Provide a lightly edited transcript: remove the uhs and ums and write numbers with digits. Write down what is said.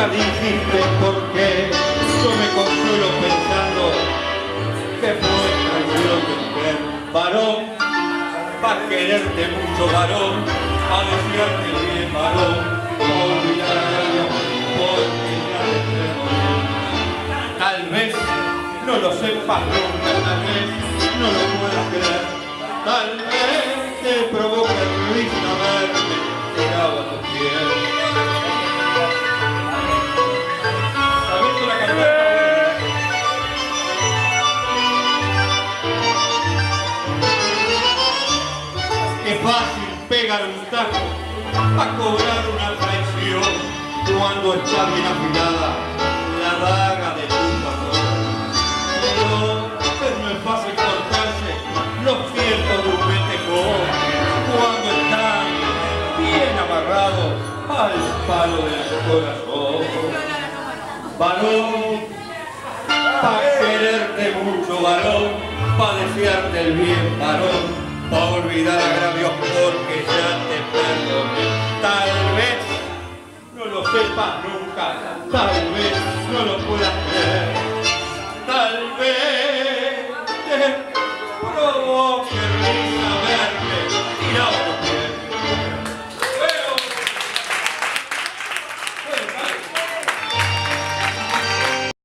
nunca dijiste por qué. Yo me consuelo pensando que fue traición de mujer. Varón, pa' quererte mucho, varón, pa' desearte bien, varón, pa' olvidar a Dios, porque ya te perdonó. Tal vez no lo sepas nunca, tal vez no lo puedas creer, tal vez te provoque risa verte tirado a tus pies. ¿Sabes la cantata? Es fácil pegar un tajo para cobrar una traición cuando está bien afilada la daga de tu patrón. Pero no es fácil cortarse los ciertos de un metejón cuando están bien amarrados al palo del corazón. Varón, pa' quererte mucho, varón, pa' desearte el bien, varón, pa' olvidar agravios porque ya te perdoné. Tal vez no lo sepas nunca, tal